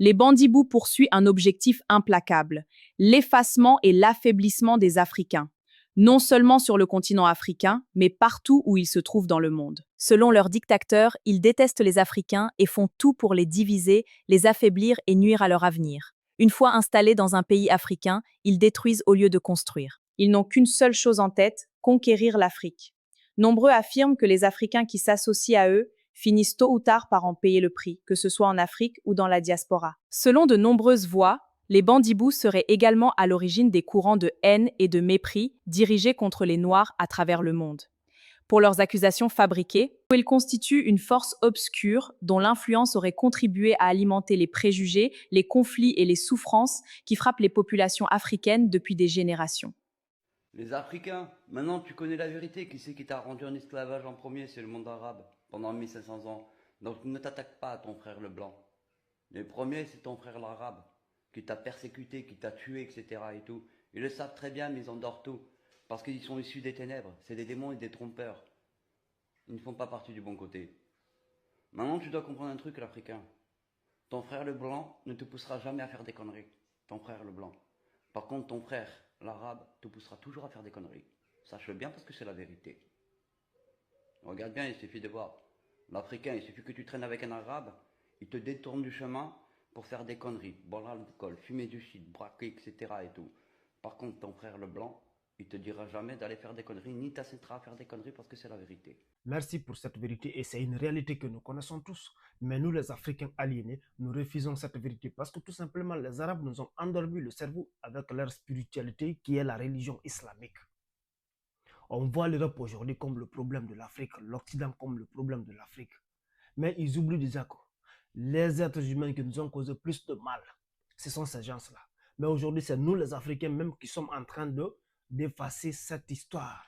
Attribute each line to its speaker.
Speaker 1: Les Bandibous poursuivent un objectif implacable, l'effacement et l'affaiblissement des Africains, non seulement sur le continent africain, mais partout où ils se trouvent dans le monde. Selon leurs dictateurs, ils détestent les Africains et font tout pour les diviser, les affaiblir et nuire à leur avenir. Une fois installés dans un pays africain, ils détruisent au lieu de construire. Ils n'ont qu'une seule chose en tête, conquérir l'Afrique. Nombreux affirment que les Africains qui s'associent à eux finissent tôt ou tard par en payer le prix, que ce soit en Afrique ou dans la diaspora. Selon de nombreuses voix, les Bandibous seraient également à l'origine des courants de haine et de mépris dirigés contre les Noirs à travers le monde. Pour leurs accusations fabriquées, ils constituent une force obscure dont l'influence aurait contribué à alimenter les préjugés, les conflits et les souffrances qui frappent les populations africaines depuis des générations.
Speaker 2: Les Africains, maintenant tu connais la vérité. Qui c'est qui t'a rendu en esclavage en premier? C'est le monde arabe, pendant 1500 ans. Donc ne t'attaque pas à ton frère le blanc. Le premier, c'est ton frère l'arabe, qui t'a persécuté, qui t'a tué, etc. et tout. Ils le savent très bien, mais ils endorment tout. Parce qu'ils sont issus des ténèbres. C'est des démons et des trompeurs. Ils ne font pas partie du bon côté. Maintenant, tu dois comprendre un truc, l'Africain. Ton frère le blanc ne te poussera jamais à faire des conneries. Ton frère le blanc. Par contre, ton frère, l'arabe, te poussera toujours à faire des conneries. Sache-le bien parce que c'est la vérité. Regarde bien, il suffit de voir. L'Africain, il suffit que tu traînes avec un arabe, il te détourne du chemin pour faire des conneries. Boire l'alcool, fumer du shit, braquer, etc. et tout. Par contre, ton frère le blanc, il te dira jamais d'aller faire des conneries, ni t'incitera à faire des conneries parce que c'est la vérité.
Speaker 3: Merci pour cette vérité et c'est une réalité que nous connaissons tous. Mais nous, les Africains aliénés, nous refusons cette vérité parce que tout simplement, les Arabes nous ont endormi le cerveau avec leur spiritualité qui est la religion islamique. On voit l'Europe aujourd'hui comme le problème de l'Afrique, l'Occident comme le problème de l'Afrique. Mais ils oublient déjà que les êtres humains qui nous ont causé plus de mal, ce sont ces gens-là. Mais aujourd'hui, c'est nous les Africains même qui sommes en train d'effacer cette histoire.